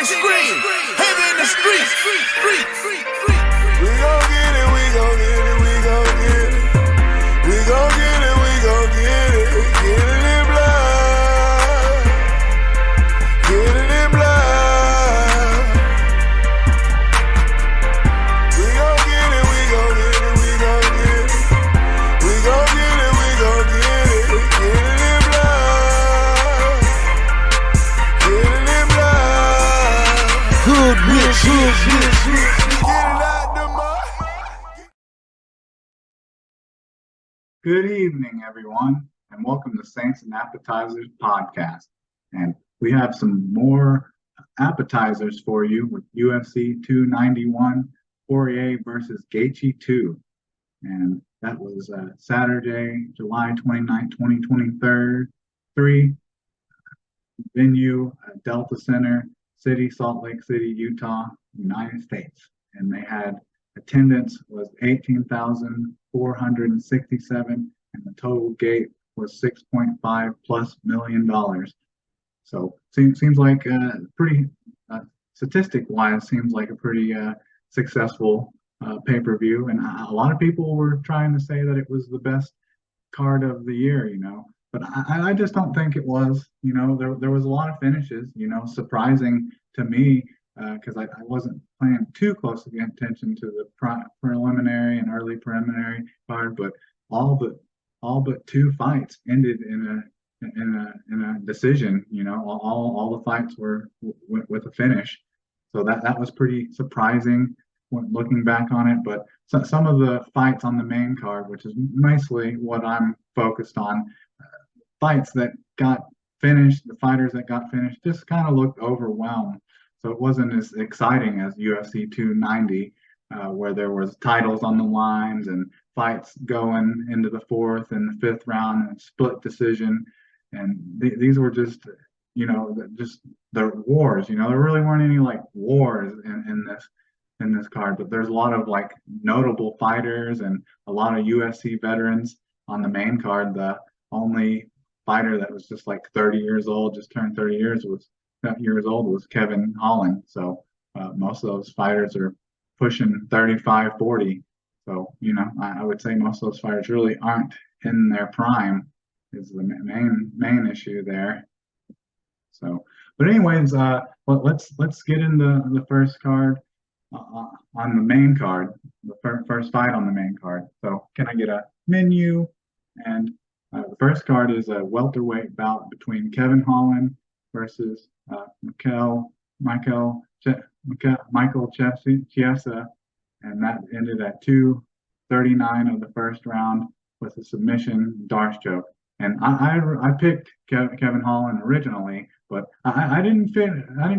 scream, heavy in the streets. We gon' get it, we gon' get it, we gon' get it. We gon' get it, we gon' get it. Get it in blood. Get it in blood. We gon' get it, we gon' get it, we gon' get it. We gon' get it, we gon' get it. Get it in blood. Get it in blood. Good rich. Good evening, everyone, and welcome to Saints and Appetizers podcast. And we have some more appetizers for you with UFC 291, Poirier versus Gaethje 2. And that was Saturday, July 29th, 2023. Venue, Delta Center, Salt Lake City, Utah, United States. And they had attendance was 18,467, and the total gate was $6.5 plus million. So seems like pretty statistic-wise, seems like a pretty successful pay-per-view. And a lot of people were trying to say that it was the best card of the year, but I just don't think it was. There was a lot of finishes, surprising to me. Because I wasn't paying too close attention to the preliminary and early preliminary card, but all but two fights ended in a decision. All the fights were with a finish, so that was pretty surprising when looking back on it. But some of the fights on the main card, which is mostly what I'm focused on, fights that got finished, the fighters that got finished just kind of looked overwhelmed. So it wasn't as exciting as UFC 290, where there was titles on the lines and fights going into the fourth and the fifth round and split decision. And these were just the wars. There really weren't any like wars in this card, but there's a lot of like notable fighters and a lot of UFC veterans on the main card. The only fighter that was just like 30 years old, just turned 30 years was Kevin Holland. So most of those fighters are pushing 35, 40. So, I would say most of those fighters really aren't in their prime is the main issue there. So, but anyways, let's get into the first card on the main card, the first fight on the main card. So can I get a menu? And the first card is a welterweight bout between Kevin Holland versus Michael Chiesa, and that ended at 2:39 of the first round with a submission Darce choke. And I picked Kevin Holland originally, but I didn't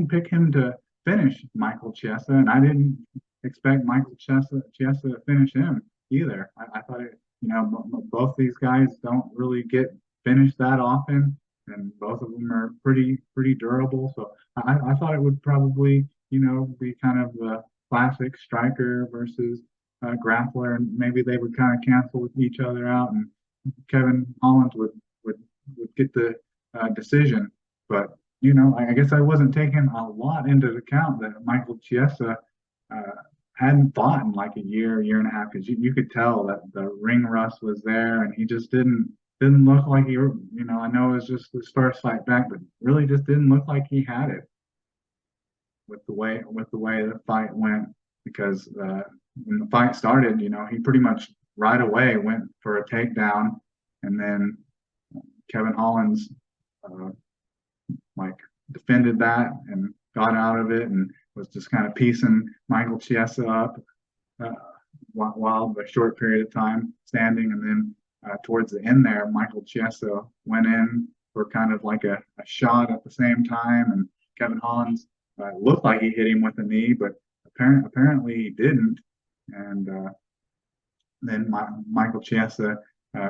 pick him to finish Michael Chiesa, and I didn't expect Michael Chiesa to finish him either. I thought both these guys don't really get finished that often, and both of them are pretty durable. So I thought it would probably, be kind of the classic striker versus grappler, and maybe they would kind of cancel each other out, and Kevin Holland would get the decision. But I guess I wasn't taking a lot into account that Michael Chiesa hadn't fought in like a year and a half, because you could tell that the ring rust was there, and he just didn't look like he, I know it was just his first fight back, but really just didn't look like he had it with the way the fight went. Because when the fight started, he pretty much right away went for a takedown, and then Kevin Holland's defended that and got out of it and was just kind of piecing Michael Chiesa up while a short period of time standing, and then towards the end there, Michael Chiesa went in for kind of like a shot at the same time, and Kevin Holland's looked like he hit him with a knee, but apparently he didn't. And then Michael Chiesa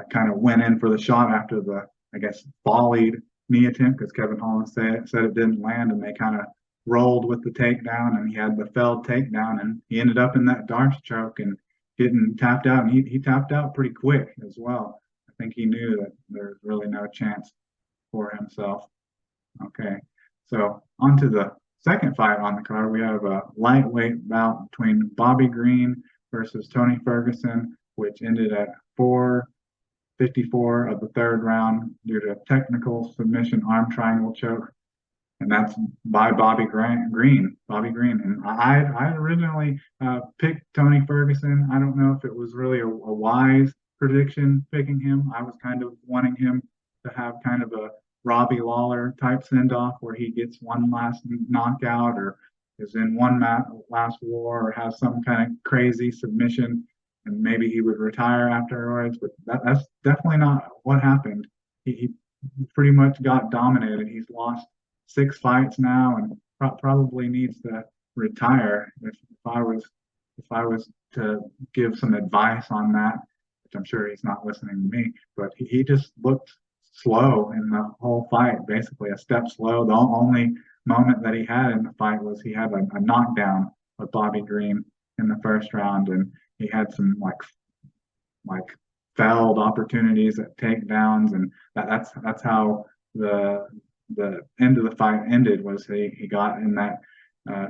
kind of went in for the shot after the, I guess, volleyed knee attempt, because Kevin Holland said it didn't land, and they kind of rolled with the takedown, and he had the failed takedown, and he ended up in that Darce choke and getting tapped out, and he tapped out pretty quick as well. I think he knew that there was really no chance for himself. Okay, so on to the second fight on the card, we have a lightweight bout between Bobby Green versus Tony Ferguson, which ended at 4:54 of the third round due to technical submission arm triangle choke, and that's by Bobby Green. Bobby Green, and I originally picked Tony Ferguson. I don't know if it was really a wise prediction picking him. I was kind of wanting him to have kind of a Robbie Lawler type send off where he gets one last knockout or is in one last war or has some kind of crazy submission and maybe he would retire afterwards. But that's definitely not what happened. He pretty much got dominated. He's lost 6 fights now and probably needs to retire. If I was to give some advice on that, which I'm sure he's not listening to me, but he just looked slow in the whole fight, basically a step slow. The only moment that he had in the fight was he had a knockdown with Bobby Green in the first round, and he had some like failed opportunities at takedowns, and that's how the end of the fight ended. Was he got in that uh,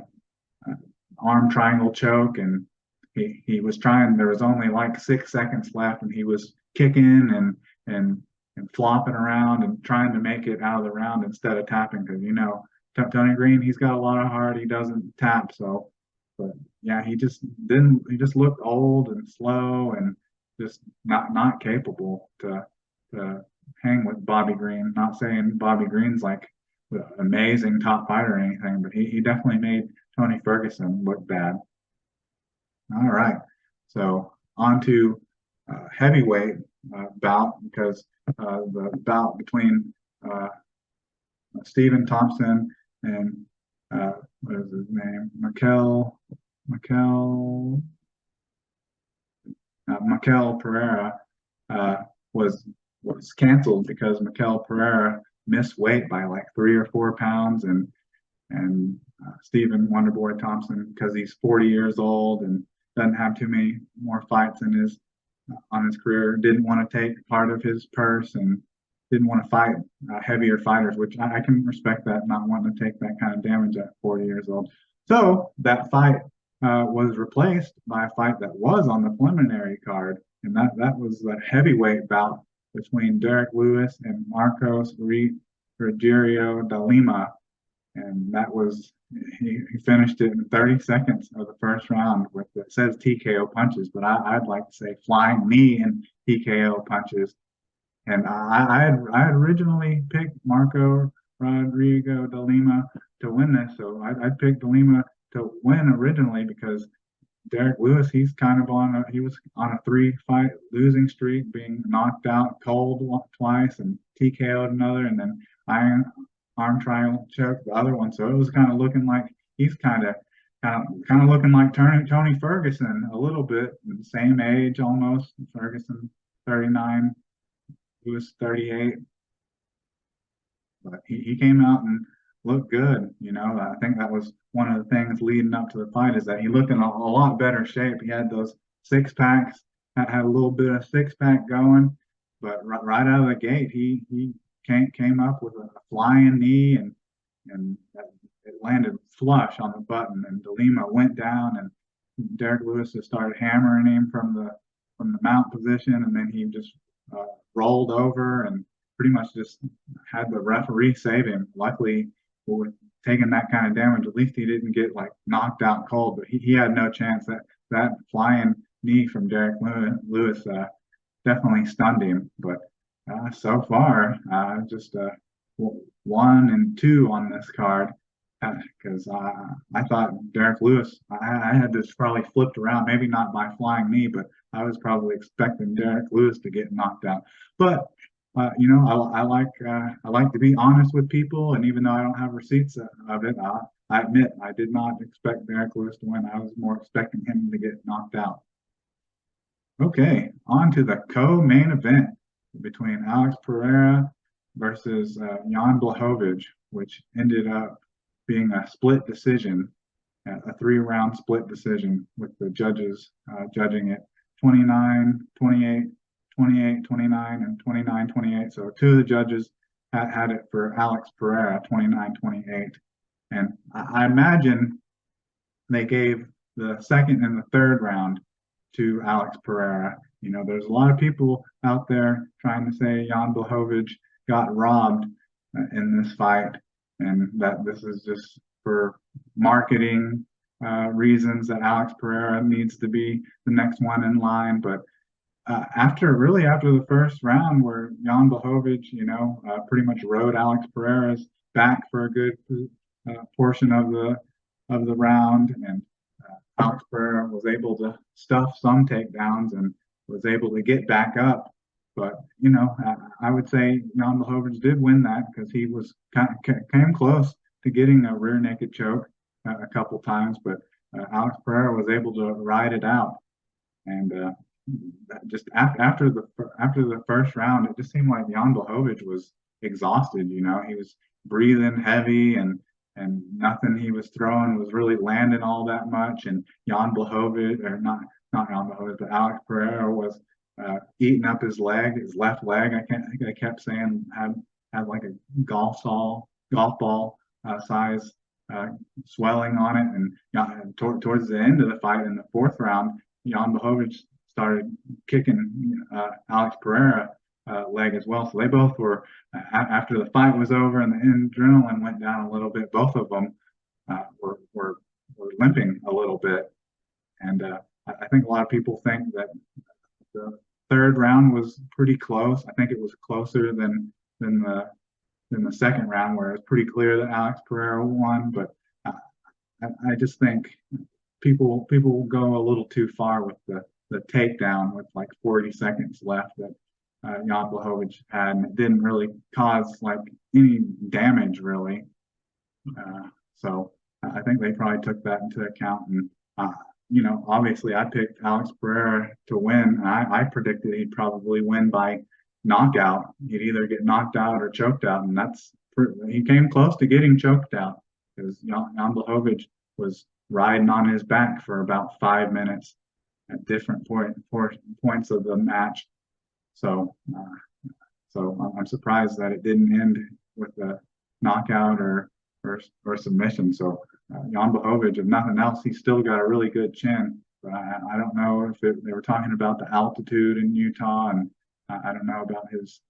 arm triangle choke, and he was trying. There was only like 6 seconds left, and he was kicking and flopping around and trying to make it out of the round instead of tapping. Because Tony Green, he's got a lot of heart. He doesn't tap. So, but yeah, he just didn't. He just looked old and slow and just not capable to hang with Bobby Green. Not saying Bobby Green's like an amazing top fighter or anything, but he definitely made Tony Ferguson look bad. All right, so on to heavyweight bout, because the bout between Stephen Thompson and what is his name? Mikel Pereira was canceled because Mikel Pereira missed weight by like 3 or 4 pounds, and Stephen Wonderboy Thompson, because he's 40 years old and doesn't have too many more fights in his on his career, didn't want to take part of his purse and didn't want to fight heavier fighters, which I can respect that, not wanting to take that kind of damage at 40 years old. So that fight was replaced by a fight that was on the preliminary card, and that was the heavyweight bout between Derek Lewis and Marcos Ruggiero de Lima, and that was he finished it in 30 seconds of the first round with it says TKO punches, but I'd like to say flying knee and TKO punches. And I had originally picked Marco Rodrigo de Lima to win this, so I picked de Lima to win originally because Derek Lewis, he was on a 3-fight losing streak, being knocked out cold twice and TKO'd another, and then arm triangle choke the other one. So it was kind of looking like he's kind of looking like Tony Ferguson a little bit, the same age almost. Ferguson 39, Lewis 38, but he came out and looked good. I think that was one of the things leading up to the fight, is that he looked in a lot better shape. He had those 6 packs, had a little bit of 6-pack going, but right out of the gate, he came up with a flying knee, and it landed flush on the button, and de Lima went down, and Derek Lewis just started hammering him from the mount position, and then he just rolled over and pretty much just had the referee save him. Luckily, with taking that kind of damage, at least he didn't get like knocked out cold, but he had no chance. That flying knee from Derek Lewis definitely stunned him. But so far, just 1 and 2 on this card, because I thought Derek Lewis, I had this probably flipped around, maybe not by flying knee, but I was probably expecting Derek Lewis to get knocked out. But I like to be honest with people, and even though I don't have receipts of it, I admit I did not expect Derek Lewis to win. I was more expecting him to get knocked out. Okay, on to the co-main event between Alex Pereira versus Jan Blachowicz, which ended up being a split decision, a 3-round split decision, with the judges judging it 29-28, 28-29, and 29-28. So 2 of the judges had it for Alex Pereira, 29-28. And I imagine they gave the second and the third round to Alex Pereira. You know, there's a lot of people out there trying to say Jan Blachowicz got robbed in this fight, and that this is just for marketing reasons, that Alex Pereira needs to be the next one in line. But after the first round, where Jan Blachowicz, pretty much rode Alex Pereira's back for a good portion of the round, and Alex Pereira was able to stuff some takedowns and was able to get back up. But I would say Jan Blachowicz did win that, because he was came close to getting a rear naked choke a couple times, but Alex Pereira was able to ride it out. And just after the first round, it just seemed like Jan Blachowicz was exhausted. He was breathing heavy, and nothing he was throwing was really landing all that much. And Jan Blachowicz, or not Jan Blachowicz, but Alex Pereira was eating up his left leg. I think I kept saying had like a golf ball size swelling on it. And towards the end of the fight, in the fourth round, Jan Blachowicz started kicking Alex Pereira leg as well. So they both were, after the fight was over and the adrenaline went down a little bit, both of them were limping a little bit. And I think a lot of people think that the third round was pretty close. I think it was closer than the second round, where it was pretty clear that Alex Pereira won. But I just think people go a little too far with the takedown with like 40 seconds left that Jan Blachowicz had, and it didn't really cause like any damage really. So I think they probably took that into account. And obviously I picked Alex Pereira to win. I predicted he'd probably win by knockout. He'd either get knocked out or choked out, and he came close to getting choked out, because Jan Blachowicz was riding on his back for about 5 minutes at different points of the match. So I'm surprised that it didn't end with a knockout or submission. So Jan Blachowicz, if nothing else, he's still got a really good chin. But I don't know if they were talking about the altitude in Utah, and I don't know about his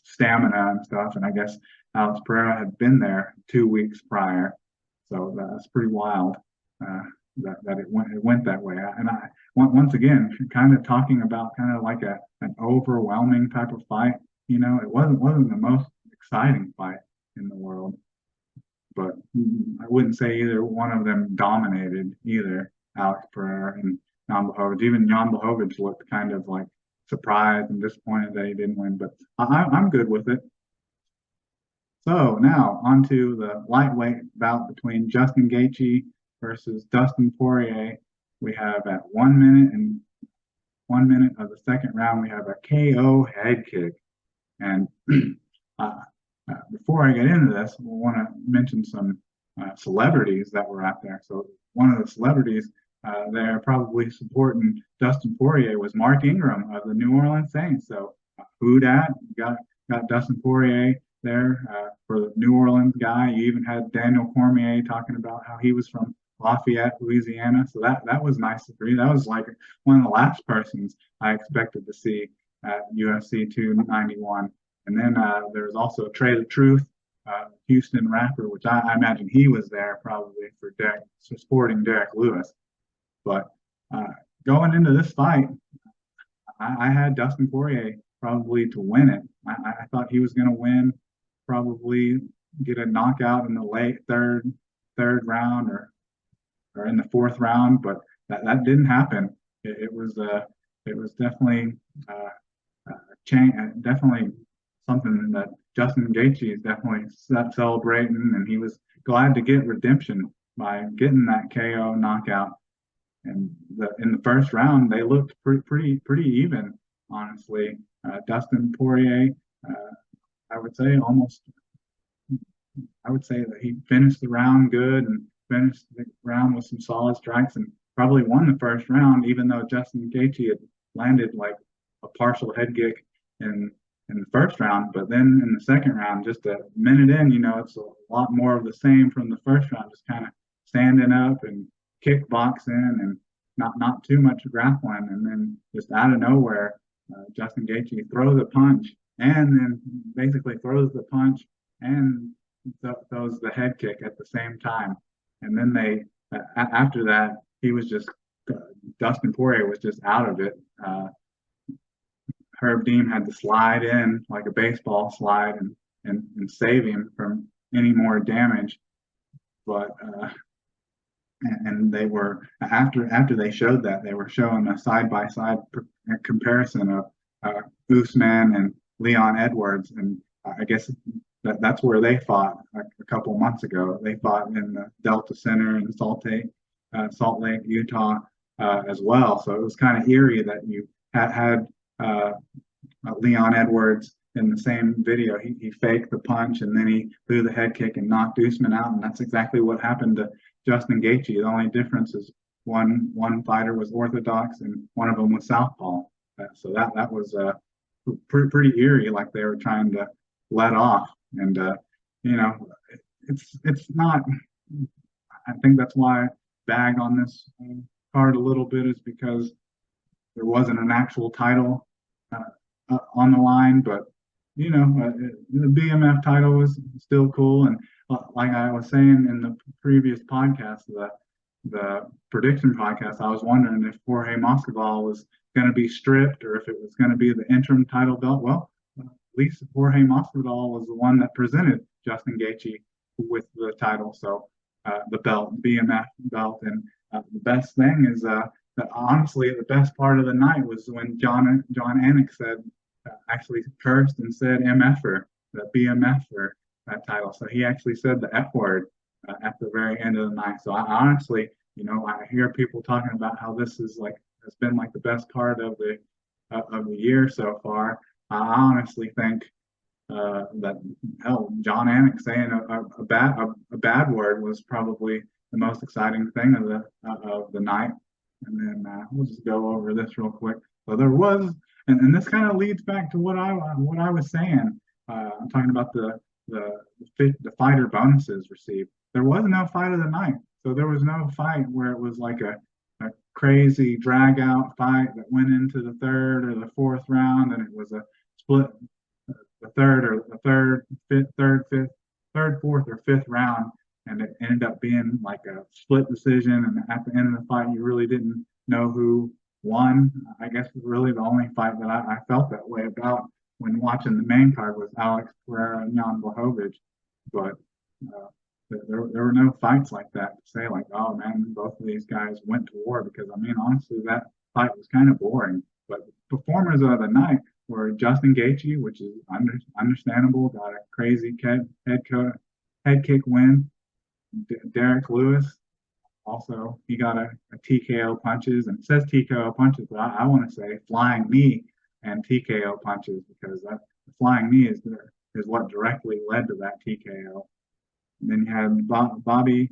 stamina and stuff. And I guess Alex Pereira had been there 2 weeks prior, so that's pretty wild that it went that way. And once again, kind of talking about kind of like an overwhelming type of fight. It wasn't the most exciting fight in the world, but I wouldn't say either one of them dominated either. Alex Pereira and Jan Blachowicz. Even Jan Blachowicz looked kind of like surprised and disappointed that he didn't win, but I'm good with it. So now on to the lightweight bout between Justin Gaethje versus Dustin Poirier. We have at 1 minute and 1 minute of the second round, we have a KO head kick. And before I get into this, we want to mention some celebrities that were out there. So one of the celebrities there probably supporting Dustin Poirier was Mark Ingram of the New Orleans Saints. So who dat got Dustin Poirier there for the New Orleans guy. You even had Daniel Cormier talking about how he was from Lafayette, Louisiana. So that was nice to read. That was like one of the last persons I expected to see at UFC 291. And then there was also Trey the Truth, Houston rapper, which I imagine he was there probably for supporting Derek Lewis. But going into this fight, I had Dustin Poirier probably to win it. I thought he was going to win, probably get a knockout in the late third round or in the fourth round, but that didn't happen. It was definitely definitely something that Justin Gaethje is definitely celebrating, and he was glad to get redemption by getting that KO knockout. And in the first round, they looked pretty even, honestly. Dustin Poirier, I would say that he finished the round good and finished the round with some solid strikes and probably won the first round, even though Justin Gaethje had landed like a partial head kick in in the first round, but then in the second round, just a minute in, it's a lot more of the same from the first round, just kind of standing up and kickboxing and not too much grappling, and then just out of nowhere, Justin Gaethje throws a punch and then basically throws the punch and throws the head kick at the same time, and then after that he was just Dustin Poirier was just out of it. Herb Dean had to slide in like a baseball slide and save him from any more damage. But and they were after they showed that, they were showing a side by side comparison of Usman and Leon Edwards, and I guess that's where they fought a couple months ago. They fought in the Delta Center in Salt Lake, Utah, as well. So it was kind of eerie that you had Leon Edwards in the same video. He faked the punch and then he threw the head kick and knocked Usman out, and that's exactly what happened to Justin Gaethje. The only difference is one fighter was orthodox and one of them was southpaw. So that was pretty eerie, like they were trying to let off. And it's not. I think that's why I bag on this card a little bit, is because there wasn't an actual title on the line, but the BMF title was still cool. And like I was saying in the previous podcast, the prediction podcast, I was wondering if Jorge Masvidal was going to be stripped or if it was going to be the interim title belt. Well, at least Jorge Masvidal was the one that presented Justin Gaethje with the title, so the belt, BMF belt. And the best thing is that honestly, the best part of the night was when John Anik said, actually cursed and said MFer, the BMF for that title. So he actually said the F word at the very end of the night. So I honestly, I hear people talking about how this is has been like the best part of the year so far. I honestly think that John Anik saying a bad word was probably the most exciting thing of the night. And then we'll just go over this real quick. So there was, and this kind of leads back to what I was saying. I'm talking about the fighter bonuses received. There was no fight of the night, so there was no fight where it was like a crazy drag out fight that went into the third or the fourth round, and it was a split, the third, fourth, or fifth round, and it ended up being like a split decision. And at the end of the fight, you really didn't know who won. I guess really the only fight that I felt that way about when watching the main card was Alex Pereira and Jan Blachowicz. But there were no fights like that to say like, oh man, both of these guys went to war, because I mean, honestly, that fight was kind of boring. But performers of the night were Justin Gaethje, which is understandable, got a crazy head kick win. Derek Lewis, also, he got a TKO punches, and it says TKO punches, but I want to say flying knee and TKO punches, because the flying knee is what directly led to that TKO. And then you had Bobby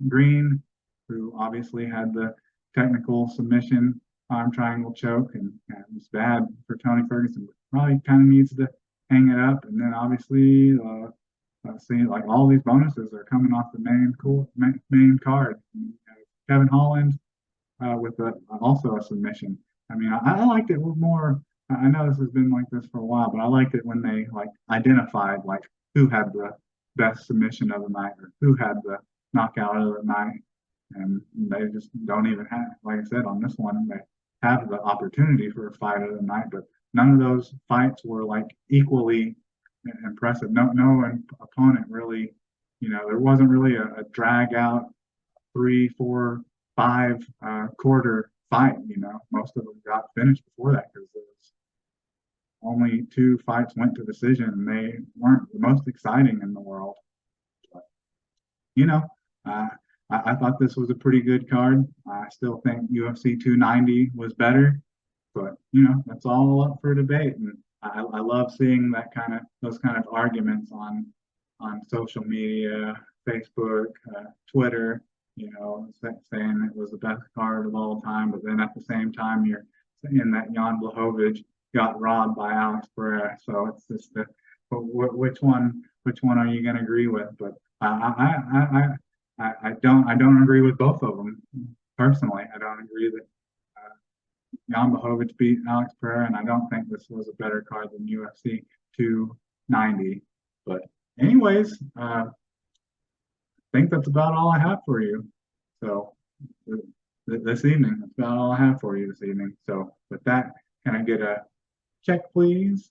Green, who obviously had the technical submission arm triangle choke, and it was bad for Tony Ferguson, but probably kind of needs to hang it up. And then obviously, see, like all these bonuses are coming off the main card. Kevin Holland with also a submission. I mean, I liked it with more. I know this has been like this for a while, but I liked it when they like identified like who had the best submission of the night or who had the knockout of the night, and they just don't even have. Like I said, on this one, they have the opportunity for a fight of the night, but none of those fights were like equally impressive. No opponent really, there wasn't really a drag out 3, 4, 5 quarter fight. Most of them got finished before that, because there was only 2 fights went to decision, and they weren't the most exciting in the world. But, I thought this was a pretty good card. I still think UFC 290 was better, but that's all up for debate. And I love seeing those kind of arguments on social media, Facebook, Twitter, saying it was the best card of all time, but then at the same time you're saying that Jan Blachowicz got robbed by Alex Pereira. So it's just which one are you going to agree with? But I don't agree with both of them personally. I don't agree that Jan Blachowicz beat Alex Pereira, and I don't think this was a better card than UFC 290. But anyways, I think that's about all I have for you. So this evening, that's about all I have for you this evening. So with that, can I get a check, please?